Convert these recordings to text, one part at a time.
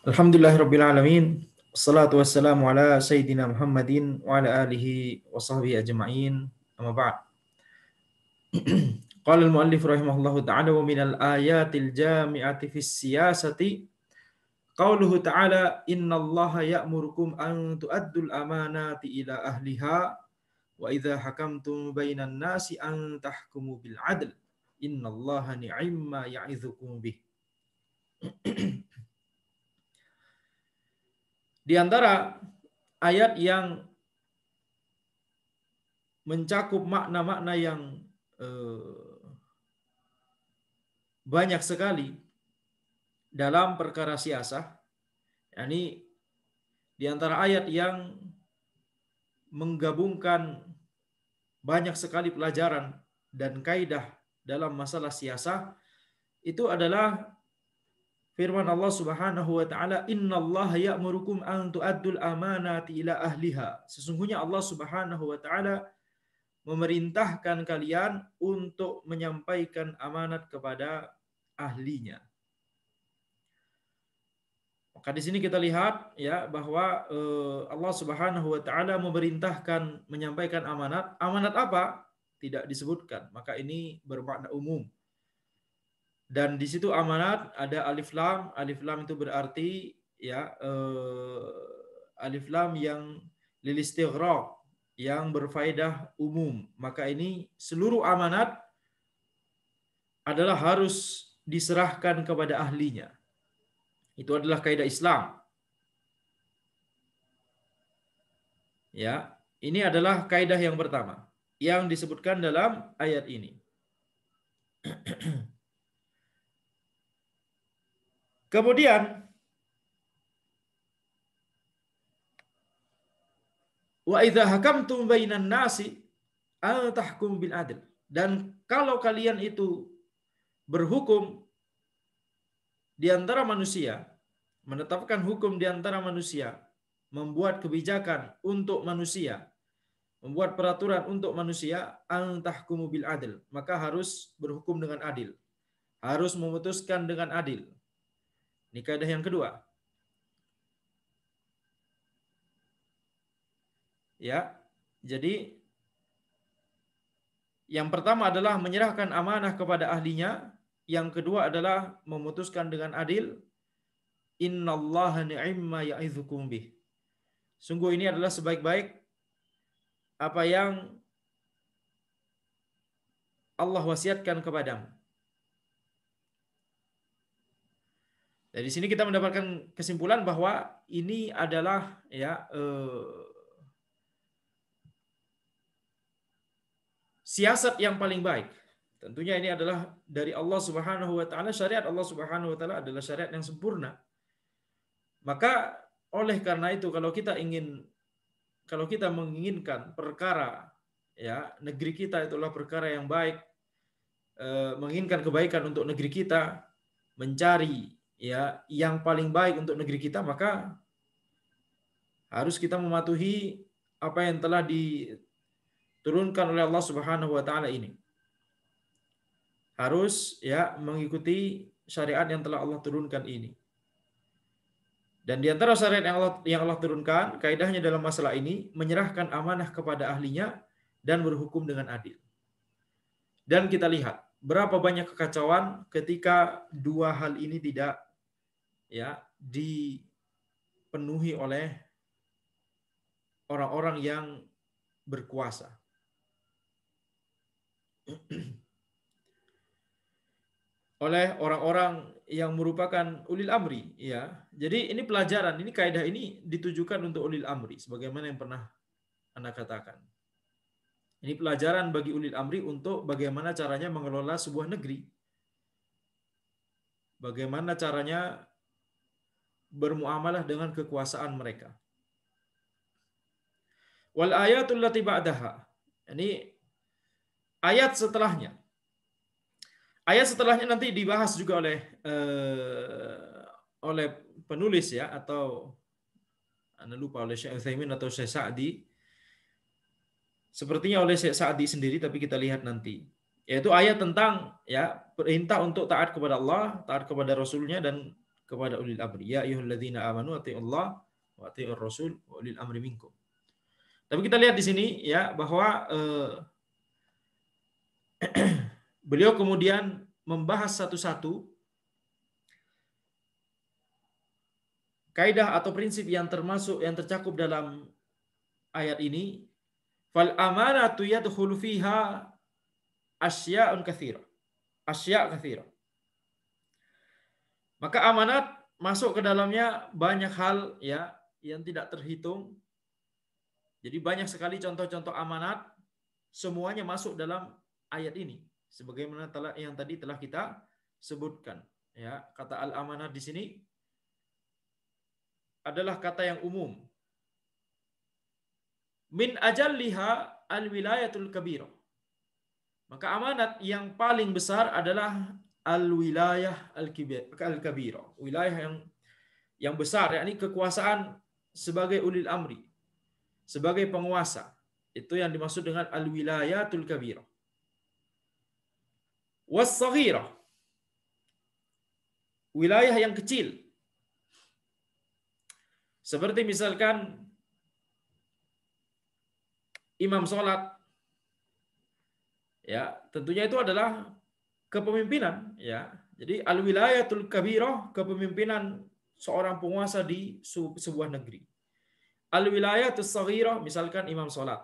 Alhamdulillahirabbil alamin. Wassalatu wassalamu ala sayyidina Muhammadin wa ala alihi wa sahbihi ajma'in. Amma ba'd. Qala al-muallif rahimahullahu ta'ala wa minal ayatil jami'ati fis siyasati qauluhu ta'ala innallaha ya'murukum an tu'addul amanati ila ahliha wa idza hakamtum bainan nasi an tahkumu bil 'adl innallaha ni'imma ya'idzukum bih. Di antara ayat yang mencakup makna-makna yang banyak sekali dalam perkara siasah, yakni di antara ayat yang menggabungkan banyak sekali pelajaran dan kaidah dalam masalah siasah, itu adalah firman Allah Subhanahu wa taala, innallaha ya'murukum an tu'addul amanati ila ahliha. Sesungguhnya Allah Subhanahu wa taala memerintahkan kalian untuk menyampaikan amanat kepada ahlinya. Maka di sini kita lihat ya bahwa Allah Subhanahu wa taala memerintahkan menyampaikan amanat. Amanat apa? Tidak disebutkan. Maka ini bermakna umum. Dan di situ amanat ada alif lam. Alif lam itu berarti ya alif lam yang lil istighraq, yang berfaedah umum. Maka ini seluruh amanat adalah harus diserahkan kepada ahlinya. Itu adalah kaidah Islam. Ya, ini adalah kaidah yang pertama yang disebutkan dalam ayat ini. Kemudian wa idza hakamtum bainan nasi an tahkum bil adl. Dan kalau kalian itu berhukum di antara manusia, menetapkan hukum di antara manusia, membuat kebijakan untuk manusia, membuat peraturan untuk manusia, an tahkumu bil adl, maka harus berhukum dengan adil. Harus memutuskan dengan adil. Ini kaidah yang kedua. Ya, jadi yang pertama adalah menyerahkan amanah kepada ahlinya, yang kedua adalah memutuskan dengan adil. Innallaha ni'imma ya'idzukum bih. Sungguh ini adalah sebaik-baik apa yang Allah wasiatkan kepadamu. Dari sini kita mendapatkan kesimpulan bahwa ini adalah ya siasat yang paling baik. Tentunya ini adalah dari Allah Subhanahu wa taala, syariat Allah Subhanahu wa taala adalah syariat yang sempurna. Maka oleh karena itu kalau kita menginginkan perkara ya negeri kita itulah perkara yang baik, menginginkan kebaikan untuk negeri kita, mencari ya yang paling baik untuk negeri kita, maka harus kita mematuhi apa yang telah diturunkan oleh Allah Subhanahu wa taala ini. Harus ya mengikuti syariat yang telah Allah turunkan ini. Dan di antara syariat yang Allah turunkan, kaidahnya dalam masalah ini menyerahkan amanah kepada ahlinya dan berhukum dengan adil. Dan kita lihat berapa banyak kekacauan ketika dua hal ini tidak ya dipenuhi oleh orang-orang yang berkuasa. Oleh orang-orang yang merupakan ulil amri, ya. Jadi ini pelajaran, ini kaidah ini ditujukan untuk ulil amri, sebagaimana yang pernah Anda katakan. Ini pelajaran bagi ulil amri untuk bagaimana caranya mengelola sebuah negeri. Bagaimana caranya bermuamalah dengan kekuasaan mereka. Wal ayatul lati ba'daha. Ini ayat setelahnya. Ayat setelahnya nanti dibahas juga oleh penulis ya, atau Anda lupa oleh Syekh Utsaimin atau Syekh Sa'di. Sepertinya oleh Syekh Sa'di sendiri, tapi kita lihat nanti. Yaitu ayat tentang ya perintah untuk taat kepada Allah, taat kepada Rasulnya, dan kepada ulil amri. Ya ayyuhalladzina amanu atti'ullah wa atti'ur rasul wa ulil amri minkum. Tapi kita lihat di sini ya bahwa beliau kemudian membahas satu-satu kaidah atau prinsip yang tercakup dalam ayat ini. Fal amanatu yadkhulu fiha asya'un katsira. Asya' katsira. Maka amanat masuk ke dalamnya banyak hal ya yang tidak terhitung. Jadi banyak sekali contoh-contoh amanat, semuanya masuk dalam ayat ini. Sebagaimana yang tadi telah kita sebutkan. Ya, kata al-amanat di sini adalah kata yang umum. Min ajalliha al-wilayatul kabirah. Maka amanat yang paling besar adalah al-wilayah al-kabirah. Wilayah yang besar, yakni kekuasaan sebagai ulil amri, sebagai penguasa. Itu yang dimaksud dengan al-wilayatul kabirah. Was-saghirah. Wilayah yang kecil. Seperti misalkan imam sholat, ya tentunya itu adalah kepemimpinan, ya. Jadi al-wilayatul kabirah, kepemimpinan seorang penguasa di sebuah negeri. Al-wilayatus saghirah, misalkan imam sholat,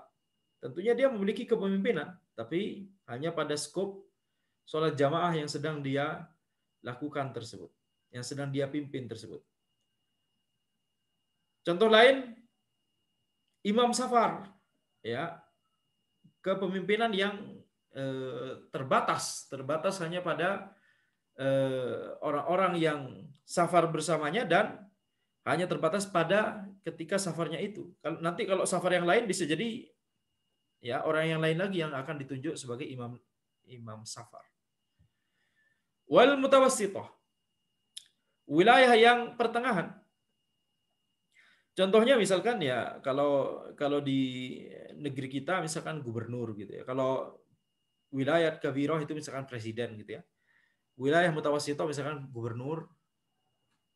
tentunya dia memiliki kepemimpinan, tapi hanya pada skop sholat jamaah yang sedang dia lakukan tersebut, yang sedang dia pimpin tersebut. Contoh lain, imam safar, ya, kepemimpinan yang terbatas hanya pada orang-orang yang safar bersamanya dan hanya terbatas pada ketika safarnya itu. Nanti kalau safar yang lain bisa jadi ya orang yang lain lagi yang akan ditunjuk sebagai imam safar. Wal mutawassithah, wilayah yang pertengahan. Contohnya misalkan ya kalau di negeri kita misalkan gubernur gitu ya. Kalau wilayah kabirah itu misalkan presiden gitu ya. Wilayah mutawassithah misalkan gubernur,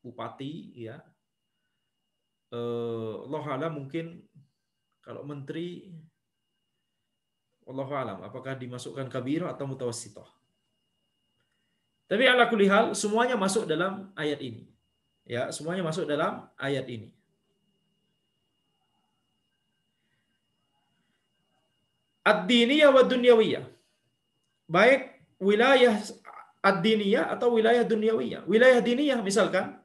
bupati ya. Allah alam mungkin kalau menteri Allah alam apakah dimasukkan kabirah atau mutawassithah. Tapi ala kulli hal semuanya masuk dalam ayat ini. Ya, semuanya masuk dalam ayat ini. Ad-diniyah wa dunyawiyah. Baik wilayah ad-diniyah atau wilayah dunyawiyah. Wilayah diniyah misalkan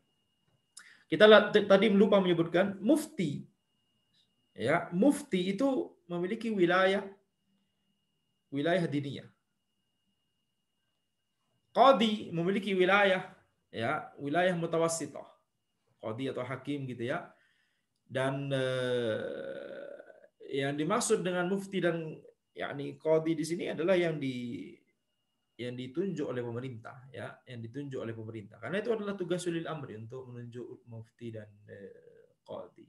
kita tadi lupa menyebutkan mufti. Ya, mufti itu memiliki wilayah diniyah. Qadi memiliki wilayah mutawassithah. Qadi atau hakim gitu ya. Dan yang dimaksud dengan mufti dan yakni qadi di sini adalah yang ditunjuk oleh pemerintah ya, yang ditunjuk oleh pemerintah. Karena itu adalah tugas ulil amri untuk menunjuk mufti dan qadi.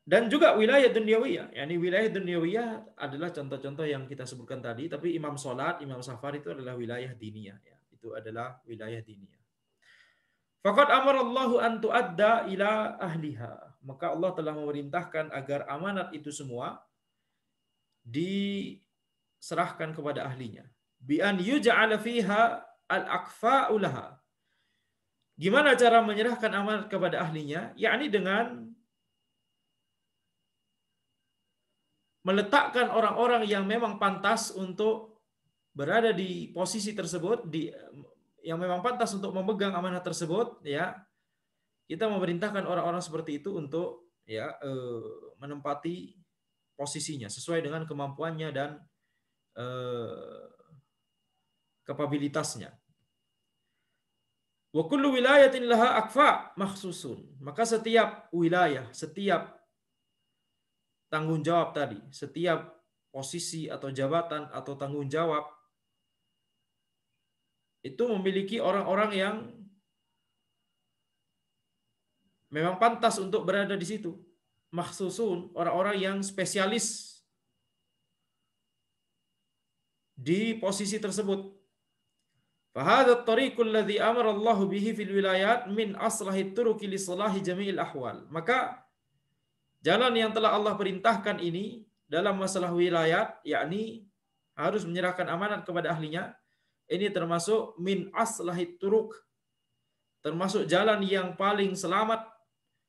Dan juga wilayah dunyawiyah, yakni wilayah dunyawiyah adalah contoh-contoh yang kita sebutkan tadi, tapi imam sholat, imam safar itu adalah wilayah diniyah ya. Itu adalah wilayah diniyah. Faqad amarallahu an tu'adda ila ahliha. Maka Allah telah memerintahkan agar amanat itu semua diserahkan kepada ahlinya. Bi an yuj'ala fiha al-aqfa'u laha. Gimana cara menyerahkan amanat kepada ahlinya? Yakni dengan meletakkan orang-orang yang memang pantas untuk berada di posisi tersebut, yang memang pantas untuk memegang amanah tersebut, ya. Kita memerintahkan orang-orang seperti itu untuk ya menempati posisinya sesuai dengan kemampuannya dan kapabilitasnya. Wa kullu wilayatin laha akfa makhsusun. Maka setiap wilayah, setiap tanggung jawab tadi, setiap posisi atau jabatan atau tanggung jawab itu memiliki orang-orang yang memang pantas untuk berada di situ. Makhsusun, orang-orang yang spesialis di posisi tersebut. Fahadha at-tariqul ladzi amara Allah bihi fil wilayat min aslahi turuqi li salahi jami'il ahwal. Maka jalan yang telah Allah perintahkan ini dalam masalah wilayat, yakni harus menyerahkan amanat kepada ahlinya, ini termasuk min aslahi turuq, termasuk jalan yang paling selamat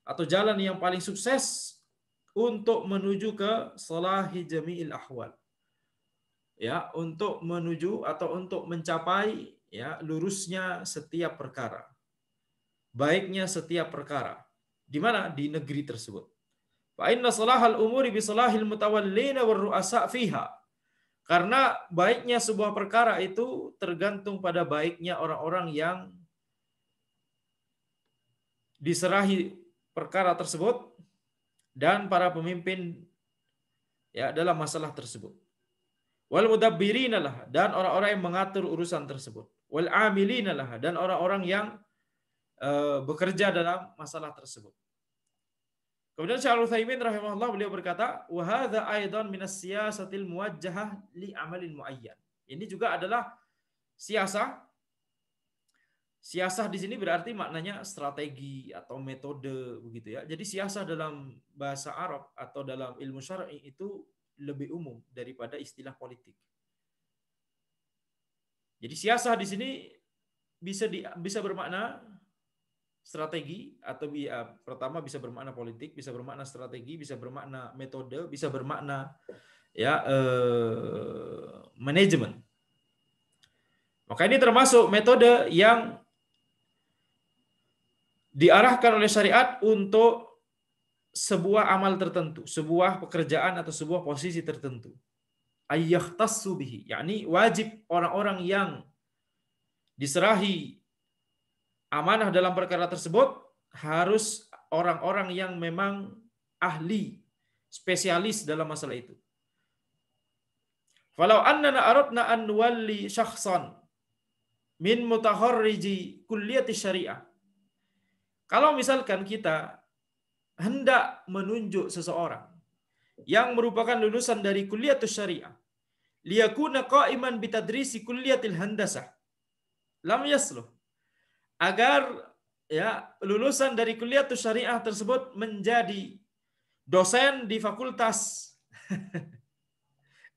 atau jalan yang paling sukses untuk menuju ke salahi jami'il ahwal. Ya, untuk menuju atau untuk mencapai ya lurusnya setiap perkara. Baiknya setiap perkara. Di mana? Di negeri tersebut. Fa inna salahal umuri bi salahil mutawallina war ru'asa fiha. Karena baiknya sebuah perkara itu tergantung pada baiknya orang-orang yang diserahi perkara tersebut dan para pemimpin ya dalam masalah tersebut. Wal mudabbirina lah, dan orang-orang yang mengatur urusan tersebut. Wal amilina lah, dan orang-orang yang bekerja dalam masalah tersebut. Kemudian Syekh Al-Utsaimin rahimahullah beliau berkata, wa hadza aidan minas siyasatil muwajjahah li amalin muayyan. Ini juga adalah siasah. Siasah di sini berarti maknanya strategi atau metode begitu ya. Jadi siasah dalam bahasa Arab atau dalam ilmu syar'i itu lebih umum daripada istilah politik. Jadi siasah di sini bisa bermakna strategi atau pertama bisa bermakna politik, bisa bermakna strategi, bisa bermakna metode, bisa bermakna ya manajemen. Maka ini termasuk metode yang diarahkan oleh syariat untuk sebuah amal tertentu, sebuah pekerjaan atau sebuah posisi tertentu. Ayyahtassu bihi, yakni wajib orang-orang yang diserahi amanah dalam perkara tersebut harus orang-orang yang memang ahli, spesialis dalam masalah itu. Falau annana aradna an nuwalli syakhsan min mutaharriji kulliyati syariah. Kalau misalkan kita hendak menunjuk seseorang yang merupakan lulusan dari kulliyatus syariah, liyakuna qa'iman bitadrisi kulliyatil handasah, lam yasluh, agar ya lulusan dari kulliyatus syariah tersebut menjadi dosen di fakultas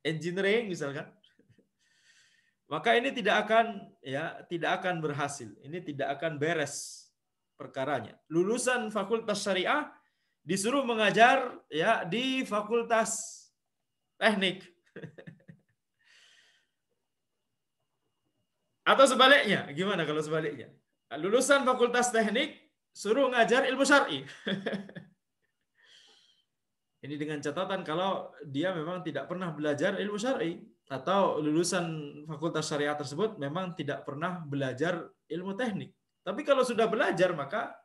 engineering misalkan, maka ini tidak akan berhasil, ini tidak akan beres perkaranya. Lulusan fakultas syariah disuruh mengajar ya di fakultas teknik. Atau sebaliknya, gimana kalau sebaliknya? Lulusan fakultas teknik suruh ngajar ilmu syar'i. Ini dengan catatan kalau dia memang tidak pernah belajar ilmu syar'i, atau lulusan fakultas syariah tersebut memang tidak pernah belajar ilmu teknik. Tapi kalau sudah belajar maka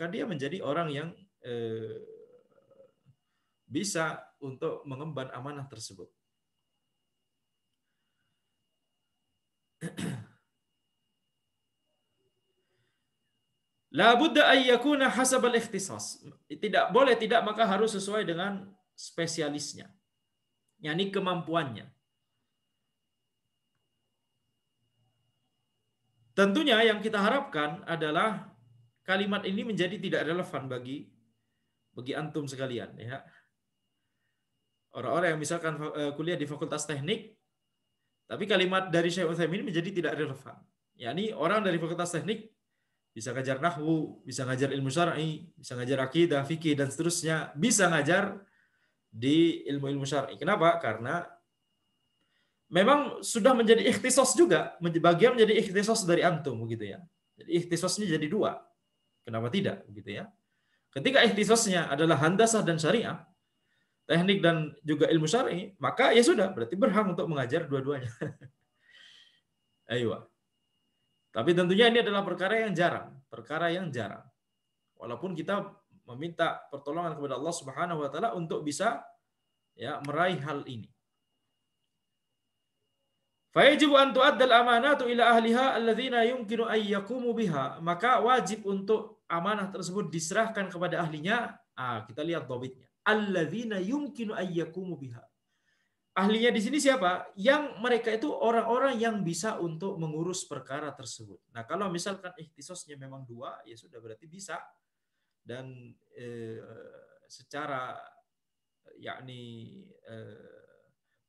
dia menjadi orang yang bisa untuk mengemban amanah tersebut. La budda ay yakuna hasab al-ikhtisas. Tidak boleh tidak, maka harus sesuai dengan spesialisnya, yakni kemampuannya. Tentunya yang kita harapkan adalah kalimat ini menjadi tidak relevan bagi antum sekalian ya. Orang-orang yang misalkan kuliah di fakultas teknik, tapi kalimat dari Syekh Utsaimin menjadi tidak relevan. Yakni orang dari fakultas teknik bisa ngajar nahwu, bisa ngajar ilmu syar'i, bisa ngajar akidah, fikih dan seterusnya, bisa ngajar di ilmu-ilmu syar'i. Kenapa? Karena memang sudah menjadi ikhtisos juga, bagian menjadi ikhtisos dari antum begitu ya. Jadi ikhtisosnya jadi dua. Kenapa tidak begitu ya? Ketika ikhtisosnya adalah handasah dan syariah, teknik dan juga ilmu syar'i, maka ya sudah, berarti berhak untuk mengajar dua-duanya. Ayo. Tapi tentunya ini adalah perkara yang jarang. Walaupun kita meminta pertolongan kepada Allah Subhanahu wa taala untuk bisa ya meraih hal ini. Fayajibu an tu'addal amanatu ila ahliha alladzina yumkinu ay yaqumu biha. Maka wajib untuk amanah tersebut diserahkan kepada ahlinya. Kita lihat dhabitnya. Alladzina yumkinu ay yaqumu biha. Ahlinya di sini siapa? Yang mereka itu orang-orang yang bisa untuk mengurus perkara tersebut. Nah, kalau misalkan ikhtisosnya memang dua, ya sudah berarti bisa. Dan secara yakni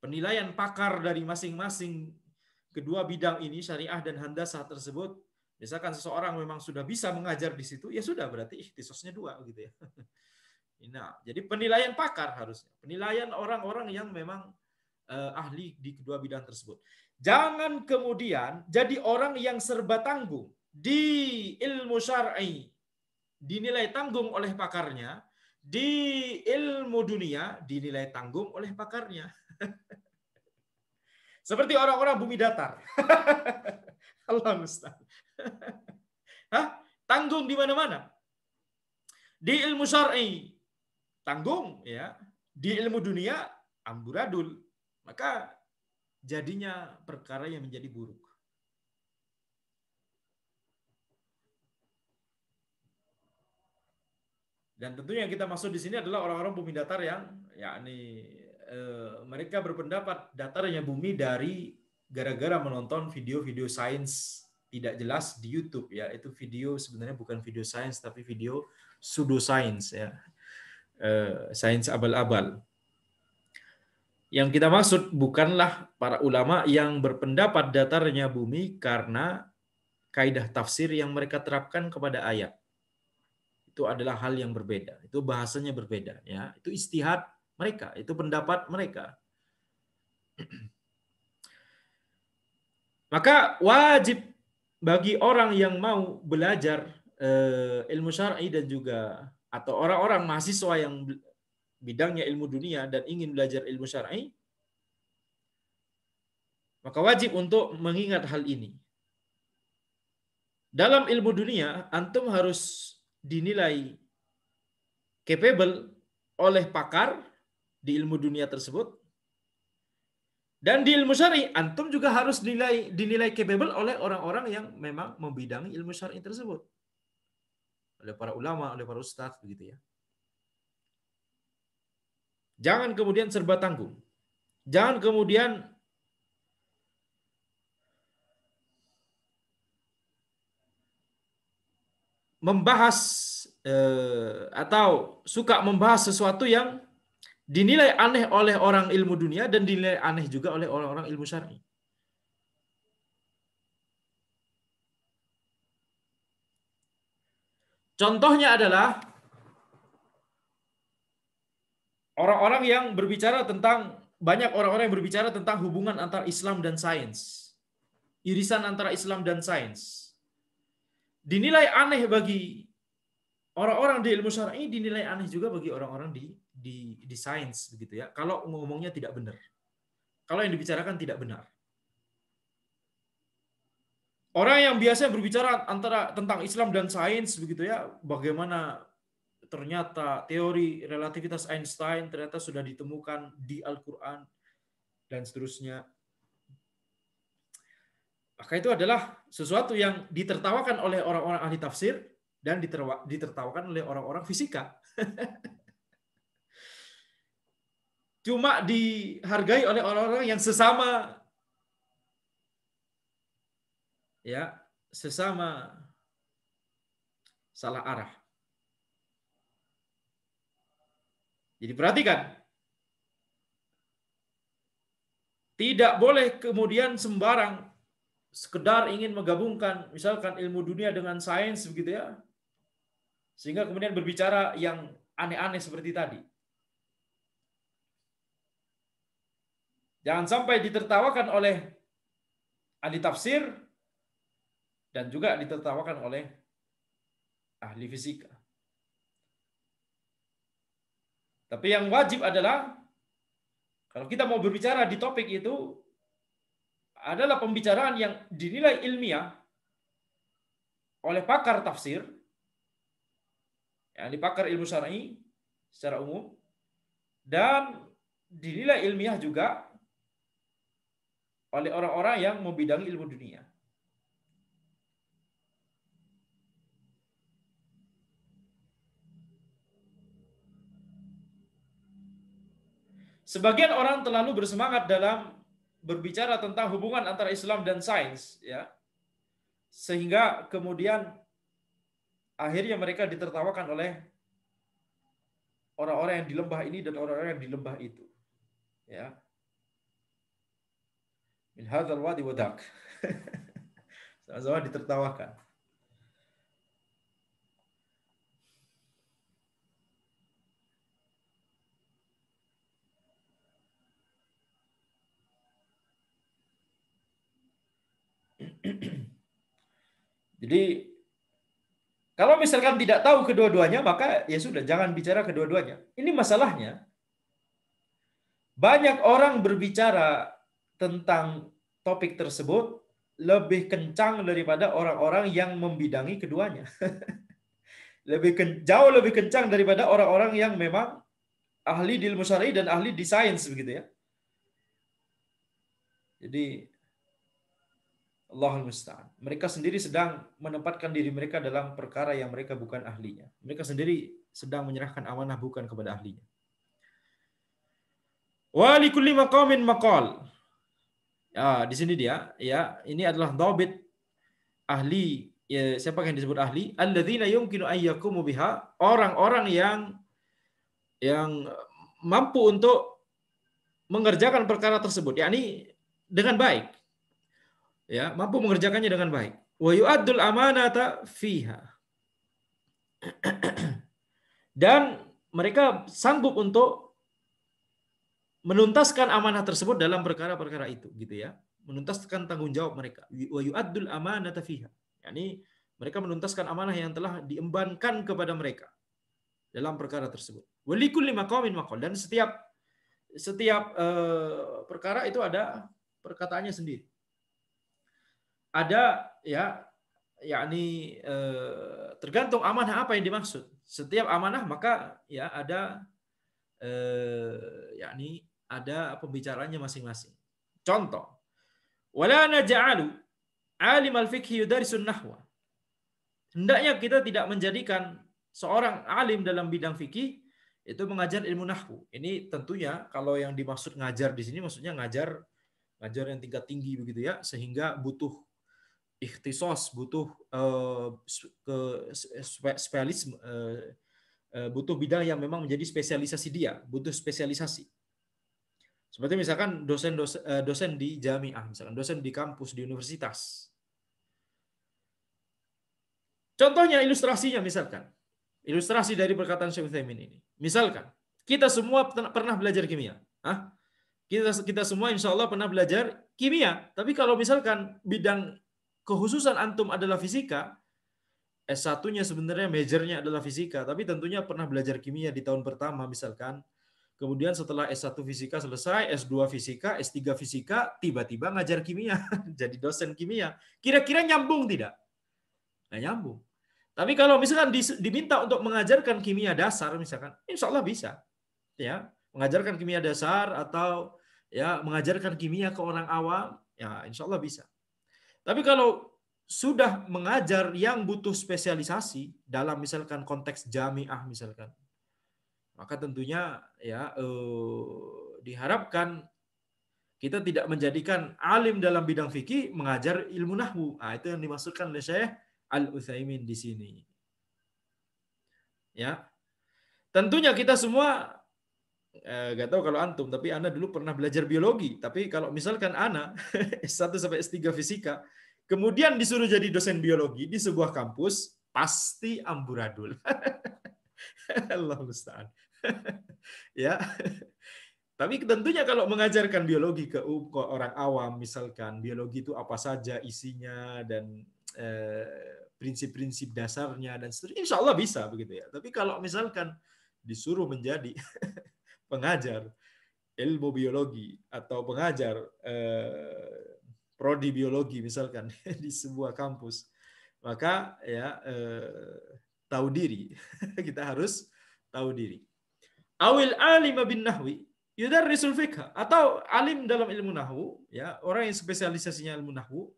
penilaian pakar dari masing-masing kedua bidang ini, syariah dan handasah tersebut, misalkan seseorang memang sudah bisa mengajar di situ, ya sudah berarti ikhtisosnya dua gitu ya. Nah, jadi penilaian pakar harusnya, penilaian orang-orang yang memang ahli di kedua bidang tersebut. Jangan kemudian jadi orang yang serba tanggung di ilmu syar'i dinilai tanggung oleh pakarnya, di ilmu dunia dinilai tanggung oleh pakarnya. Seperti orang-orang bumi datar. Allah musta'an. Hah? Tanggung di mana-mana. Di ilmu syar'i tanggung ya, di ilmu dunia amburadul. Maka jadinya perkara yang menjadi buruk. Dan tentunya yang kita maksud di sini adalah orang-orang bumi datar yang yakni mereka berpendapat datarnya bumi dari gara-gara menonton video-video sains tidak jelas di YouTube ya. Itu video sebenarnya bukan video sains tapi video pseudosains ya. Sains abal-abal. Yang kita maksud bukanlah para ulama yang berpendapat datarnya bumi karena kaidah tafsir yang mereka terapkan kepada ayat. Itu adalah hal yang berbeda. Itu bahasanya berbeda ya. Itu istihad mereka, itu pendapat mereka. Maka wajib bagi orang yang mau belajar ilmu syar'i dan juga atau orang-orang mahasiswa yang bidangnya ilmu dunia dan ingin belajar ilmu syar'i, maka wajib untuk mengingat hal ini. Dalam ilmu dunia, antum harus dinilai capable oleh pakar di ilmu dunia tersebut. Dan di ilmu syar'i, antum juga harus dinilai capable oleh orang-orang yang memang membidangi ilmu syar'i tersebut. Oleh para ulama, oleh para ustadz, begitu ya. Jangan kemudian serba tanggung. Jangan kemudian membahas atau suka membahas sesuatu yang dinilai aneh oleh orang ilmu dunia dan dinilai aneh juga oleh orang-orang ilmu syar'i. Contohnya adalah orang-orang yang berbicara tentang banyak orang-orang yang berbicara tentang hubungan antara Islam dan sains. Irisan antara Islam dan sains. Dinilai aneh bagi orang-orang di ilmu syar'i, dinilai aneh juga bagi orang-orang di sains begitu ya. Kalau ngomongnya tidak benar. Kalau yang dibicarakan tidak benar. Orang yang biasanya berbicara antara tentang Islam dan sains begitu ya, bagaimana ternyata teori relativitas Einstein ternyata sudah ditemukan di Al-Qur'an dan seterusnya. Maka itu adalah sesuatu yang ditertawakan oleh orang-orang ahli tafsir dan ditertawakan oleh orang-orang fisika. Cuma dihargai oleh orang-orang yang sesama ya, sesama salah arah. Jadi perhatikan, tidak boleh kemudian sembarang sekedar ingin menggabungkan misalkan ilmu dunia dengan sains begitu ya, sehingga kemudian berbicara yang aneh-aneh seperti tadi. Jangan sampai ditertawakan oleh ahli tafsir dan juga ditertawakan oleh ahli fisika. Tapi yang wajib adalah kalau kita mau berbicara di topik itu adalah pembicaraan yang dinilai ilmiah oleh pakar tafsir, yang dipakar ilmu syar'i secara umum, dan dinilai ilmiah juga oleh orang-orang yang membidangi ilmu dunia. Sebagian orang terlalu bersemangat dalam berbicara tentang hubungan antara Islam dan sains, ya, sehingga kemudian akhirnya mereka ditertawakan oleh orang-orang yang di lembah ini dan orang-orang yang di lembah itu, ya. Min hadzal wadi wadak. Sama-sama ditertawakan. Jadi kalau misalkan tidak tahu kedua-duanya, maka ya sudah, jangan bicara kedua-duanya. Ini masalahnya, banyak orang berbicara tentang topik tersebut lebih kencang daripada orang-orang yang membidangi keduanya. Jauh lebih kencang daripada orang-orang yang memang ahli di ilmu syar'i dan ahli di sains, begitu ya. Jadi Allahul musta'an. Mereka sendiri sedang menempatkan diri mereka dalam perkara yang mereka bukan ahlinya. Mereka sendiri sedang menyerahkan amanah bukan kepada ahlinya. Wa likulli maqamin maqal. Ya, di sini dia, ya, ini adalah dhabit ahli, ya, siapa yang disebut ahli? Alladzina yumkinu an yaqumu biha, orang-orang yang mampu untuk mengerjakan perkara tersebut, yakni dengan baik. Ya, mampu mengerjakannya dengan baik. Wa yu'addul amanata fiha. Dan mereka sanggup untuk menuntaskan amanah tersebut dalam perkara-perkara itu, gitu ya. Menuntaskan tanggung jawab mereka. Wa yu'addul amanata fiha. Yani mereka menuntaskan amanah yang telah diembankan kepada mereka dalam perkara tersebut. Wa likulli maqamin maqal, dan setiap perkara itu ada perkataannya sendiri. Ada, ya, yakni tergantung amanah apa yang dimaksud. Setiap amanah maka ya ada yakni ada pembicaranya masing-masing. Contoh, wala naj'alu alim al-fiqh yudarisun nahwa. Hendaknya kita tidak menjadikan seorang alim dalam bidang fikih itu mengajar ilmu nahwu. Ini tentunya kalau yang dimaksud ngajar di sini maksudnya ngajar yang tingkat tinggi, begitu ya, sehingga butuh ikhtisos, butuh spesialisme, butuh bidang yang memang menjadi spesialisasi dia, butuh spesialisasi. Seperti misalkan dosen di jamiah, misalkan dosen di kampus, di universitas. Contohnya, ilustrasinya misalkan, ilustrasi dari perkataan Syekh Utsaimin ini. Misalkan, kita semua pernah belajar kimia. Kita semua insya Allah pernah belajar kimia. Tapi kalau misalkan bidang kekhususan antum adalah fisika, S1-nya sebenarnya majornya adalah fisika, tapi tentunya pernah belajar kimia di tahun pertama misalkan. Kemudian setelah S1 fisika selesai, S2 fisika, S3 fisika, tiba-tiba ngajar kimia, jadi dosen kimia. Kira-kira nyambung tidak? Nggak nyambung. Tapi kalau misalkan diminta untuk mengajarkan kimia dasar misalkan, insya Allah bisa. Ya, mengajarkan kimia dasar atau ya mengajarkan kimia ke orang awam, ya insya Allah bisa. Tapi kalau sudah mengajar yang butuh spesialisasi dalam misalkan konteks jamiah misalkan, maka tentunya ya diharapkan kita tidak menjadikan alim dalam bidang fikih mengajar ilmu nahwu. Nah, itu yang dimaksudkan oleh Syekh Al-Utsaimin di sini. Ya, tentunya kita semua nggak tahu kalau antum, tapi Ana dulu pernah belajar biologi. Tapi kalau misalkan Ana S1 sampai S3 fisika, kemudian disuruh jadi dosen biologi di sebuah kampus, pasti amburadul. Allah musta'an. Ya. Tapi tentunya kalau mengajarkan biologi ke orang awam, misalkan biologi itu apa saja isinya dan prinsip-prinsip dasarnya dan seterusnya, insya Allah bisa begitu ya. Tapi kalau misalkan disuruh menjadi pengajar ilmu biologi atau pengajar prodi biologi misalkan di sebuah kampus, maka ya tahu diri. Kita harus tahu diri. Awil alim bin nahwi yudarrisul fiqh, atau alim dalam ilmu nahwu, ya, orang yang spesialisasinya ilmu nahwu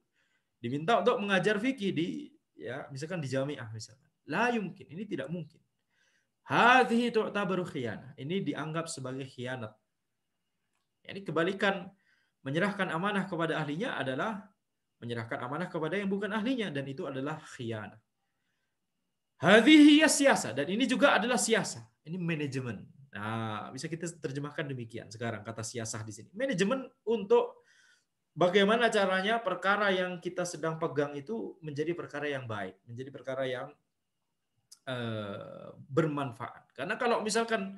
diminta untuk mengajar fikih di, ya, misalkan di jamiah misalkan. La yumkin, ini tidak mungkin. Hadhihi tu'tabaru khiyanah. Ini dianggap sebagai khianat. Ini kebalikan menyerahkan amanah kepada ahlinya adalah menyerahkan amanah kepada yang bukan ahlinya, dan itu adalah khianah. Hadhihi siasa, dan ini juga adalah siasa. Ini manajemen. Nah, bisa kita terjemahkan demikian sekarang kata siasah di sini. Manajemen untuk bagaimana caranya perkara yang kita sedang pegang itu menjadi perkara yang baik, menjadi perkara yang bermanfaat. Karena kalau misalkan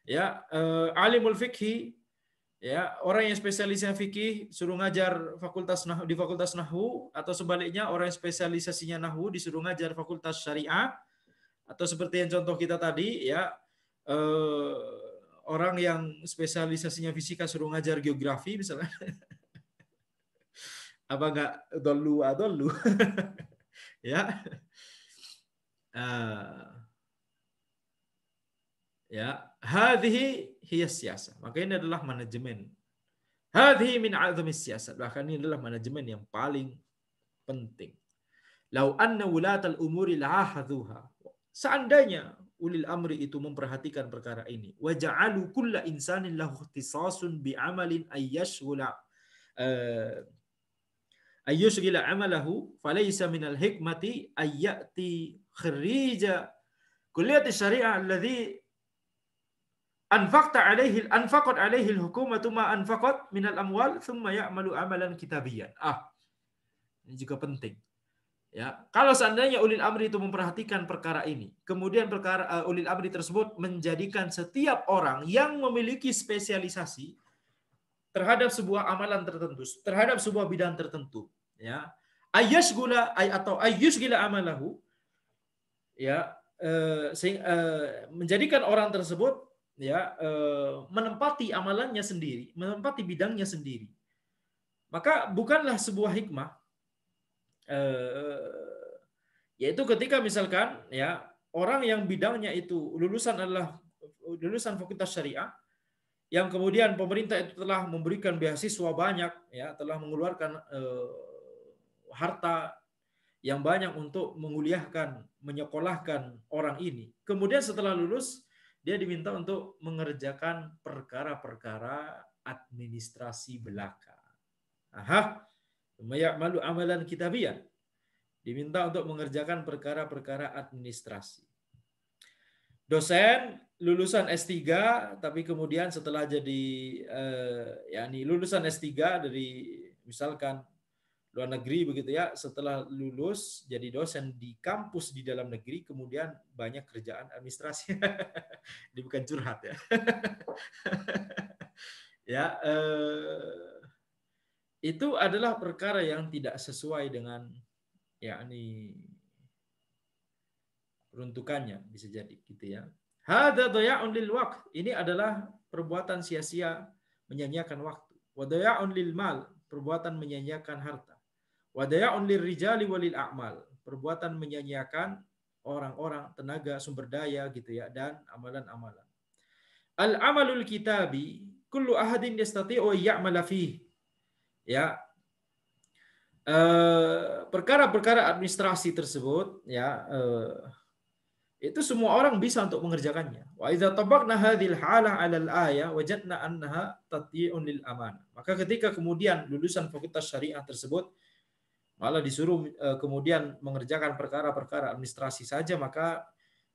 ya alimul fikhi, ya orang yang spesialisnya fikih suruh ngajar fakultas nahwu di fakultas nahwu, atau sebaliknya orang yang spesialisasinya nahwu disuruh ngajar fakultas syariah, atau seperti yang contoh kita tadi ya, orang yang spesialisasinya fisika suruh ngajar geografi misalnya, apa enggak dolu ya. Ya, hadhihi hiya siyasah. Maka ini adalah manajemen. Hadhihi min a'zamis siyasat. Bahkan ini adalah manajemen yang paling penting. Lau anna wulatal umuri la'ahadhuha. Seandainya ulil amri itu memperhatikan perkara ini, wa ja'alu kulla insanin lahu ikhtisasun bi'amalin ayyushghila amalahu falaysa minal hikmati ayyati khirija kulliyati syariah alladhi anfaqat alaihi al-hukumatu ma anfaqat minal amwal thumma ya'malu amalan kitabiyan. Ini juga penting. Ya, kalau seandainya ulil amri itu memperhatikan perkara ini, kemudian ulil amri tersebut menjadikan setiap orang yang memiliki spesialisasi terhadap sebuah amalan tertentu, terhadap sebuah bidang tertentu, ya, ayyushgila amalahu, ya, menjadikan orang tersebut ya menempati amalannya sendiri, menempati bidangnya sendiri, maka bukanlah sebuah hikmah, yaitu ketika misalkan ya orang yang bidangnya itu lulusan fakultas syariah, yang kemudian pemerintah itu telah memberikan beasiswa banyak, ya, telah mengeluarkan harta yang banyak untuk menguliahkan, menyekolahkan orang ini. Kemudian setelah lulus, dia diminta untuk mengerjakan perkara-perkara administrasi belaka. Malu amalan kitabiyan. Diminta untuk mengerjakan perkara-perkara administrasi. Dosen lulusan S3, tapi kemudian setelah jadi lulusan S3 dari misalkan luar negeri begitu ya, setelah lulus jadi dosen di kampus di dalam negeri, kemudian banyak kerjaan administrasi. Ini bukan curhat ya. Ya, itu adalah perkara yang tidak sesuai dengan peruntukannya, bisa jadi gitu ya. Hadza dhaya'un lil waqt. Ini adalah perbuatan sia-sia, menyia-nyiakan waktu. Wa dhaya'un lil mal, perbuatan menyia-nyiakan harta. Wa dhaya'un lir rijali walil a'mal, perbuatan menyia-nyiakan orang-orang, tenaga, sumber daya gitu ya, dan amalan-amalan. Al amalul kitabi kullu ahadin yastati'u ya'mala fihi. Ya, perkara-perkara administrasi tersebut ya, itu semua orang bisa untuk mengerjakannya. Wa idza tabaqna hadhil halah 'alal ayah wajadna annaha tatyi'un lil amanah. Maka ketika kemudian lulusan fakultas syariah tersebut malah disuruh kemudian mengerjakan perkara-perkara administrasi saja, maka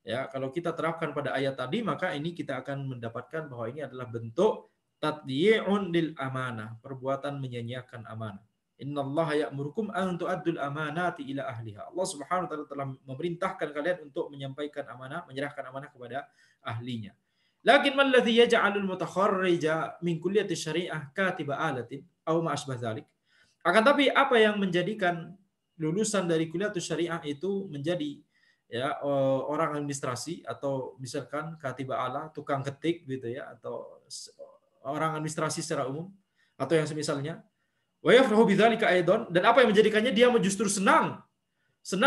ya kalau kita terapkan pada ayat tadi, maka ini kita akan mendapatkan bahwa ini adalah bentuk tatyi'un lil amanah, perbuatan menyia-nyiakan amanah. Innallaha ya'murukum an tu'addul amanati ila ahliha. Allah Subhanahu wa taala telah memerintahkan kalian untuk menyampaikan amanah, menyerahkan amanah kepada ahlinya. Lakin man ladzi yaj'alul mutakharrija min kulliyati syariah katiba alatin aw ma asbah dzalik. Akan tapi apa yang menjadikan lulusan dari kuliah syariah itu menjadi ya orang administrasi, atau misalkan katiba ala, tukang ketik gitu ya, atau orang administrasi secara umum, atau yang semisalnya. Wa yafrahu bidzalika aidan, dan apa yang menjadikannya dia justru senang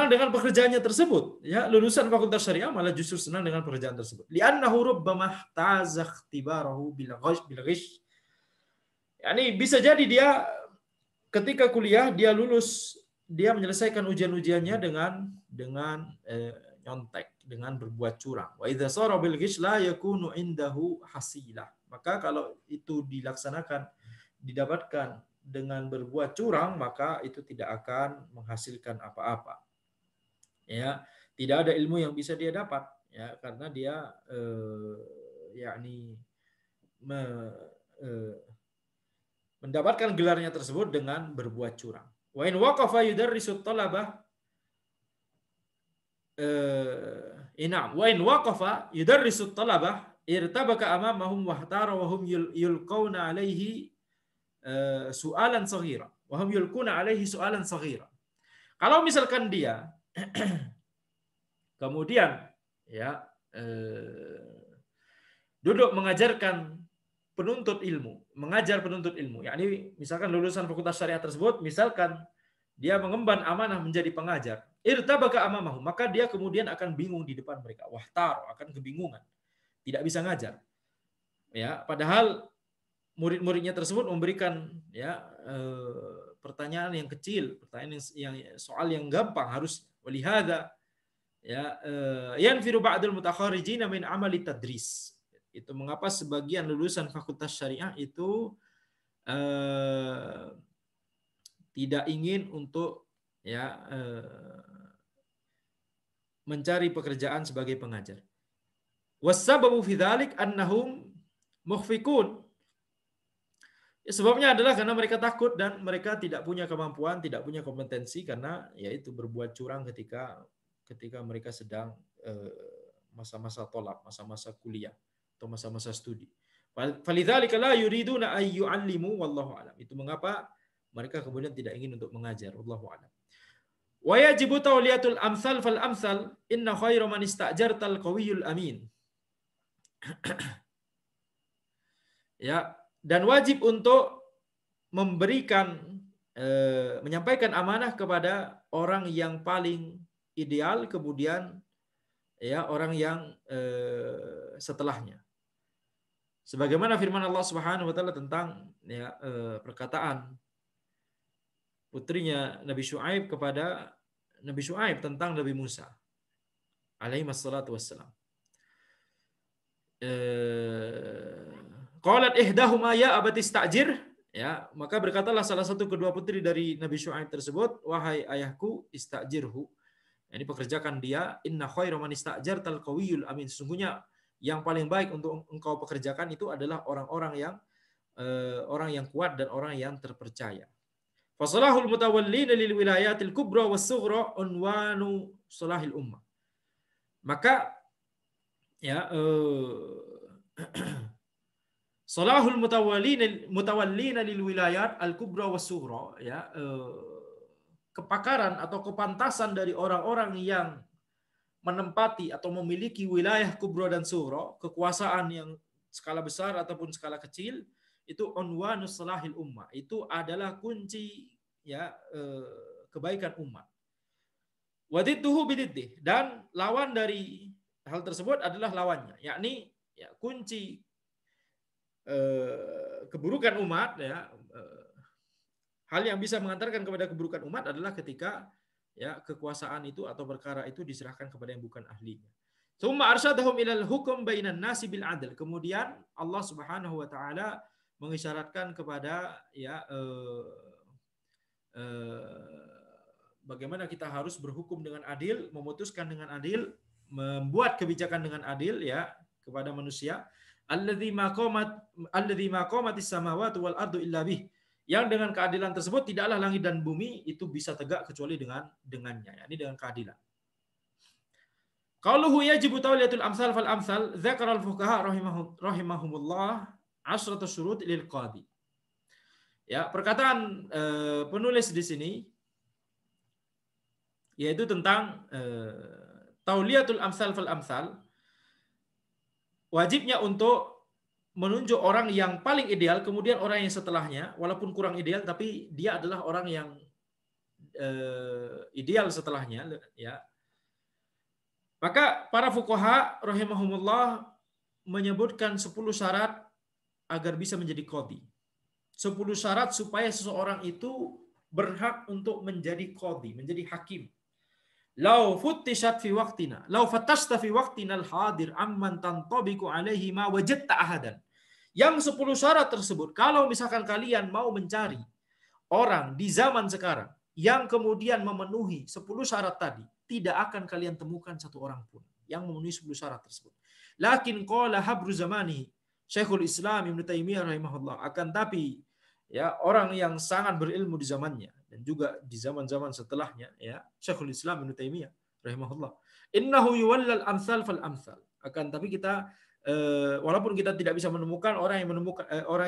dengan pekerjaannya tersebut, ya, lulusan fakultas syariah malah justru senang dengan pekerjaan tersebut. Li'annahu rubbama ihtaza ikhtibarahu bil ghish. Yani bisa jadi dia ketika kuliah dia lulus, dia menyelesaikan ujian-ujiannya dengan nyontek, dengan berbuat curang. Wa idza sara bil ghish la yakunu indahu hasilah. Maka kalau itu didapatkan dengan berbuat curang, maka itu tidak akan menghasilkan apa-apa. Ya, tidak ada ilmu yang bisa dia dapat, ya, karena dia yakni mendapatkan gelarnya tersebut dengan berbuat curang. Wa in waqafa yudarrisu talabah wa in waqafa yudarrisu talabah irtabaka amamahum wahtara wa hum yulqawna alaihi su'alan saghira wa hum yulquna alaihi su'alan saghira. Kalau misalkan dia kemudian ya duduk mengajarkan mengajar penuntut ilmu. Yakni misalkan lulusan fakultas syariah tersebut, misalkan dia mengemban amanah menjadi pengajar, irtabaka amamahu, maka dia kemudian akan bingung di depan mereka. Wahtar, akan kebingungan. Tidak bisa ngajar. Ya, padahal murid-muridnya tersebut memberikan ya pertanyaan yang kecil, pertanyaan yang soal yang gampang harus walihada ya yanfiru ba'dul mutakharijin min amali tadris. Itu mengapa sebagian lulusan fakultas syariah itu tidak ingin untuk ya mencari pekerjaan sebagai pengajar. Wassababu fi dzalik annahum mukhfikun. Sebabnya adalah karena mereka takut dan mereka tidak punya kemampuan, tidak punya kompetensi karena yaitu berbuat curang ketika mereka sedang masa-masa tolak, masa-masa kuliah atau masa-masa studi. Falidzalika la yuriduna ay yu'allimu wallahu alam. Itu mengapa mereka kemudian tidak ingin untuk mengajar, wallahu alam. Wa yajibu tawliyatul amsal fal amsal inna khairu man ista'jartal qawiyul amin. Ya, dan wajib untuk menyampaikan amanah kepada orang yang paling ideal, kemudian ya orang yang setelahnya. Sebagaimana firman Allah Subhanahu wa taala tentang ya perkataan putrinya Nabi Syuaib kepada Nabi Syuaib tentang Nabi Musa alaihi wassalatu wassalam. Qalat ihdahuma ya abati istajir, ya, maka berkatalah salah satu kedua putri dari Nabi Syuaib tersebut, wahai ayahku, istajirhu. Ini pekerjakan dia, inna khairu man istajartal qawiyul amin. Sesungguhnya yang paling baik untuk engkau pekerjakan itu adalah orang yang kuat dan orang yang terpercaya. Fasalahul mutawallin lil wilayatil kubra was sughra unwanu salahil ummah. Maka ya salahul mutawallin lil wilayat al kubra was sughra, ya kepakaran atau kepantasan dari orang-orang yang menempati atau memiliki wilayah kubra dan sughra, kekuasaan yang skala besar ataupun skala kecil, itu unwanus salahil ummah, itu adalah kunci ya kebaikan umat. Wadidduhu bididdih, dan lawan dari hal tersebut adalah lawannya, yakni ya kunci keburukan umat, ya hal yang bisa mengantarkan kepada keburukan umat adalah ketika ya kekuasaan itu atau perkara itu diserahkan kepada yang bukan ahlinya. Tsumma arsyadahum ilal hukum bainan nasi bil adl. Kemudian Allah Subhanahu wa taala mengisyaratkan kepada ya bagaimana kita harus berhukum dengan adil, memutuskan dengan adil, membuat kebijakan dengan adil ya kepada manusia. Alladzi maqamatis samawati wal ardu illa bih. Yang dengan keadilan tersebut tidaklah langit dan bumi itu bisa tegak kecuali dengannya, yakni dengan keadilan. Qauluhu yajibu tawliyatul amsal fal amsal, dzakara al fuqaha rahimahumullah asratu syurut lil qadi. Ya, perkataan penulis di sini yaitu tentang tauliyatul amsal fal amsal, wajibnya untuk menunjuk orang yang paling ideal, kemudian orang yang setelahnya, walaupun kurang ideal, tapi dia adalah orang yang ideal setelahnya, ya. Maka para fuqaha rahimahumullah menyebutkan 10 syarat agar bisa menjadi qadhi. 10 syarat supaya seseorang itu berhak untuk menjadi qadhi, menjadi hakim. Lau futtishat fi waqtina, lau fattashta fi waqtina al-hadir amman tantabiqu alaihi ma wajadta ahadan Yang 10 syarat tersebut, kalau misalkan kalian mau mencari orang di zaman sekarang yang kemudian memenuhi 10 syarat tadi, tidak akan kalian temukan satu orang pun yang memenuhi 10 syarat tersebut. Lakin qala habru zamani, Syekhul Islam Ibnu Taimiyah rahimahullah, akan tapi ya orang yang sangat berilmu di zamannya dan juga di zaman-zaman setelahnya, ya, Syekhul Islam Ibnu Taimiyah rahimahullah, innahu yuwallal amsal fal amsal, akan tapi kita walaupun kita tidak bisa menemukan orang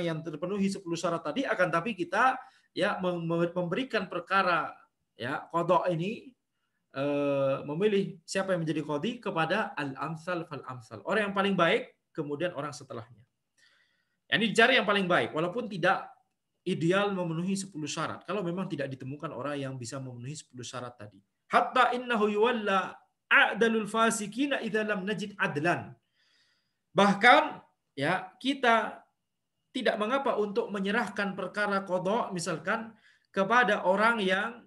yang terpenuhi 10 syarat tadi, akan tapi kita ya memberikan perkara ya qada ini, memilih siapa yang menjadi qadi kepada al-amsal fal amsal, orang yang paling baik kemudian orang setelahnya. Ini dicari yang paling baik walaupun tidak ideal memenuhi 10 syarat. Kalau memang tidak ditemukan orang yang bisa memenuhi 10 syarat tadi. Hatta innahu yuwalla a'dalul fasikina idza lam najid adlan. Bahkan ya kita tidak mengapa untuk menyerahkan perkara qada misalkan kepada orang yang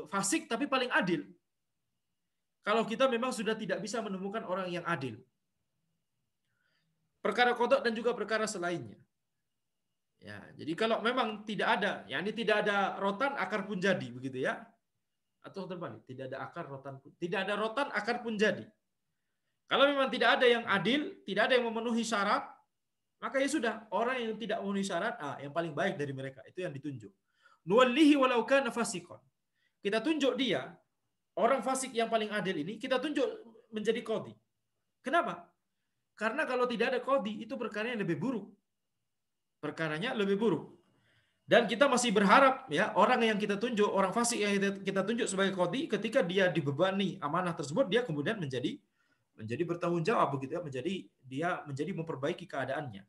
fasik tapi paling adil. Kalau kita memang sudah tidak bisa menemukan orang yang adil. Perkara qada dan juga perkara selainnya. Ya, jadi kalau memang tidak ada, ya ini tidak ada rotan akar pun jadi, begitu ya. Atau terbalik, tidak ada akar rotan pun, tidak ada rotan akar pun jadi. Kalau memang tidak ada yang adil, tidak ada yang memenuhi syarat, maka ya sudah, orang yang tidak memenuhi syarat, yang paling baik dari mereka itu yang ditunjuk. Nuwallihi walau kana fasiqan. Kita tunjuk dia, orang fasik yang paling adil ini, kita tunjuk menjadi qadhi. Kenapa? Karena kalau tidak ada qadhi, itu perkaranya lebih buruk. Perkaranya lebih buruk. Dan kita masih berharap ya orang yang kita tunjuk, orang fasik yang kita tunjuk sebagai qadhi, ketika dia dibebani amanah tersebut, dia kemudian menjadi bertanggung jawab, begitu ya, menjadi memperbaiki keadaannya.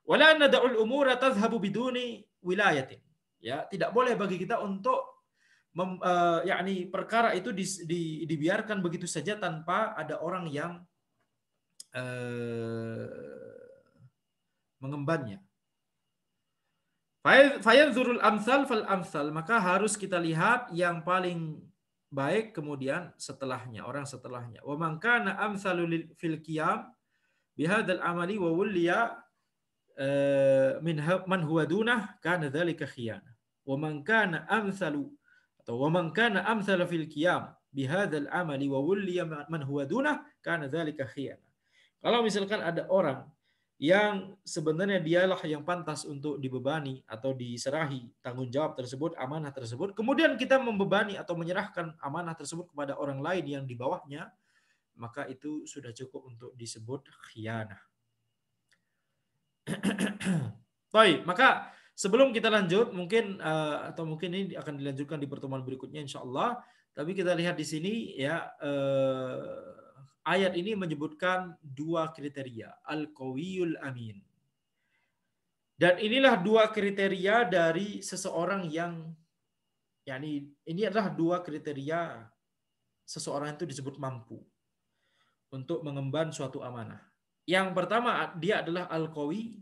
Wala nad'ul umura tadhhabu biduni wilayatin. Ya, tidak boleh bagi kita untuk yakni perkara itu dibiarkan begitu saja tanpa ada orang yang mengembannya. Fayanzurul amsal fal amsal, maka harus kita lihat yang paling baik kemudian setelahnya, orang setelahnya. Wa man kana amsalul fil qiyam bihadzal amali wa wulliya min man huwa dunah kana dzalika khiyana. Wa man kana amsalu atau wa man kana amsala fil qiyam bihadzal amali wa wulliya man huwa dunah kana dzalika khiyana. Kalau misalkan ada orang yang sebenarnya dialah yang pantas untuk dibebani atau diserahi tanggung jawab tersebut, amanah tersebut, kemudian kita membebani atau menyerahkan amanah tersebut kepada orang lain yang di bawahnya, maka itu sudah cukup untuk disebut khianah. Baik, maka sebelum kita lanjut, mungkin ini akan dilanjutkan di pertemuan berikutnya insyaallah, tapi kita lihat di sini ya, ayat ini menyebutkan dua kriteria, al-qawiyul amin. Dan inilah dua kriteria dari seseorang yang, yakni ini adalah dua kriteria seseorang itu disebut mampu untuk mengemban suatu amanah. Yang pertama, dia adalah al-qawi,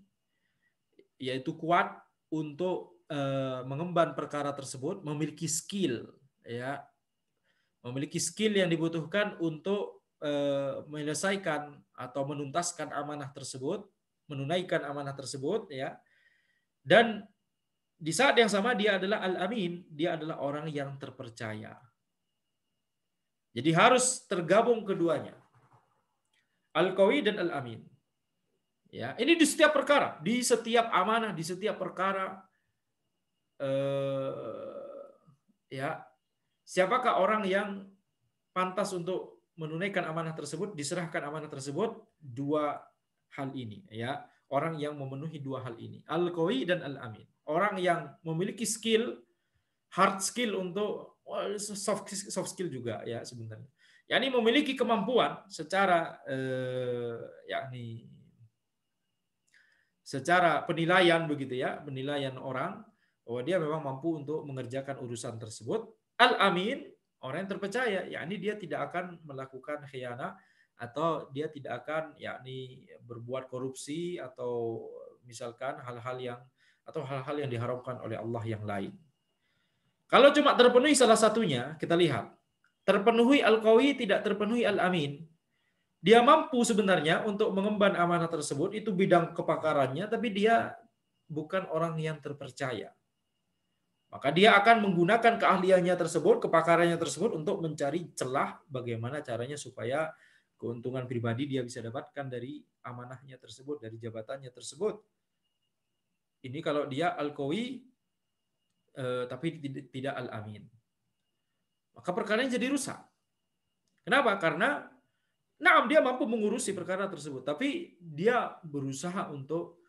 yaitu kuat untuk mengemban perkara tersebut, memiliki skill, ya, memiliki skill yang dibutuhkan untuk menyelesaikan atau menuntaskan amanah tersebut, menunaikan amanah tersebut, ya. Dan di saat yang sama dia adalah al-amin, dia adalah orang yang terpercaya. Jadi harus tergabung keduanya, al-qawi dan al-amin. Ya, ini di setiap perkara, di setiap amanah, di setiap perkara. Ya, siapakah orang yang pantas untuk menunaikan amanah tersebut, diserahkan amanah tersebut? Dua hal ini, ya, orang yang memenuhi dua hal ini, al-qawi dan al-amin. Orang yang memiliki skill, hard skill untuk soft skill juga, ya, sebenarnya. yakni memiliki kemampuan secara yakni secara penilaian, begitu ya, penilaian orang bahwa dia memang mampu untuk mengerjakan urusan tersebut. Al-amin, orang yang terpercaya, yakni dia tidak akan melakukan khianah atau dia tidak akan yakni berbuat korupsi atau misalkan hal-hal yang diharamkan oleh Allah yang lain. Kalau cuma terpenuhi salah satunya, kita lihat terpenuhi al-qawi, tidak terpenuhi al-amin, Dia mampu sebenarnya untuk mengemban amanah tersebut, itu bidang kepakarannya, tapi dia bukan orang yang terpercaya. Maka dia akan menggunakan keahliannya tersebut, kepakarannya tersebut untuk mencari celah bagaimana caranya supaya keuntungan pribadi dia bisa dapatkan dari amanahnya tersebut, dari jabatannya tersebut. Ini kalau dia al-qawi tapi tidak al-amin. Maka perkaranya jadi rusak. Kenapa? Karena dia mampu mengurusi perkara tersebut, tapi dia berusaha untuk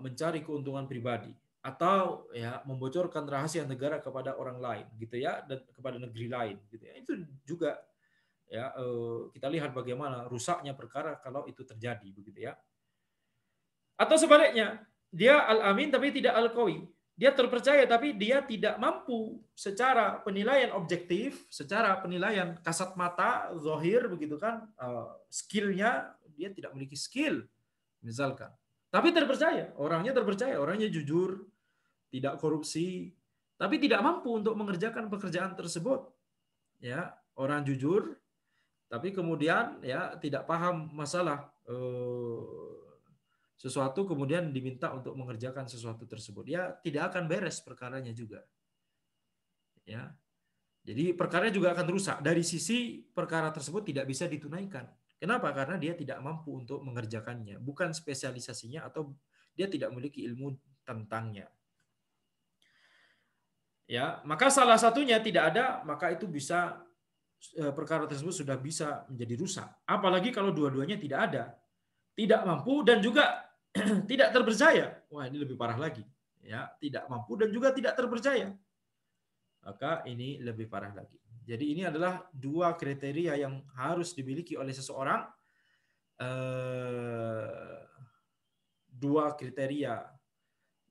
mencari keuntungan pribadi atau ya membocorkan rahasia negara kepada orang lain gitu ya, dan kepada negeri lain gitu ya. Itu juga ya kita lihat bagaimana rusaknya perkara kalau itu terjadi begitu ya. Atau sebaliknya, dia al-amin tapi tidak al-qawi. Dia terpercaya tapi dia tidak mampu secara penilaian objektif, secara penilaian kasat mata, zahir begitu kan, skillnya dia tidak memiliki skill misalkan. Tapi terpercaya, orangnya jujur, tidak korupsi, tapi tidak mampu untuk mengerjakan pekerjaan tersebut. Ya, orang jujur, tapi kemudian ya tidak paham masalah sesuatu, kemudian diminta untuk mengerjakan sesuatu tersebut, ya tidak akan beres perkaranya juga. Ya, jadi perkara juga akan rusak dari sisi perkara tersebut tidak bisa ditunaikan. Kenapa? Karena dia tidak mampu untuk mengerjakannya, bukan spesialisasinya atau dia tidak memiliki ilmu tentangnya. Ya, maka salah satunya tidak ada, maka itu bisa perkara tersebut sudah bisa menjadi rusak. Apalagi kalau dua-duanya tidak ada, tidak mampu dan juga tidak terpercaya. Wah, ini lebih parah lagi. Ya, tidak mampu dan juga tidak terpercaya. Maka ini lebih parah lagi. Jadi ini adalah dua kriteria yang harus dimiliki oleh seseorang. Dua kriteria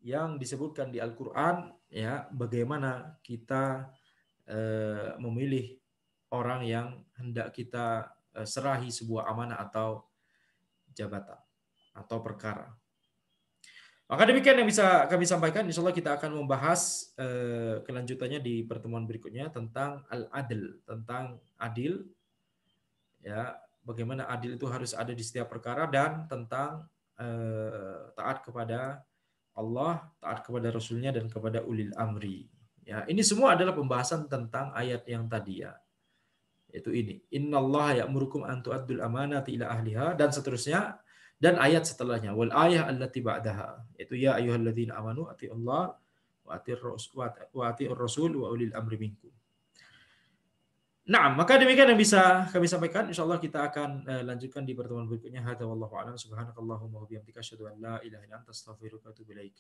yang disebutkan di Al-Quran, ya, bagaimana kita memilih orang yang hendak kita serahi sebuah amanah atau jabatan atau perkara. Maka demikian yang bisa kami sampaikan. Insya Allah kita akan membahas kelanjutannya di pertemuan berikutnya tentang al-adl, tentang adil, ya, bagaimana adil itu harus ada di setiap perkara, dan tentang taat kepada Allah, taat kepada Rasulnya, dan kepada ulil amri. Ya, ini semua adalah pembahasan tentang ayat yang tadi ya. Itu ini. Innallaha ya'murukum an tu'addul amanati ila ahliha, dan seterusnya, dan ayat setelahnya wal ayah allati ba'daha, itu ya ayyuhalladzina amanu atiullah wa atiur rasul wa ulil amri minkum. Nah, maka demikian yang bisa kami sampaikan. Insyaallah kita akan lanjutkan di pertemuan berikutnya. Hadza wallahu a'lam. Subhanakallahumma wa bihamdika asyhadu an la ilaha illa anta astaghfiruka wa atubu ilaik.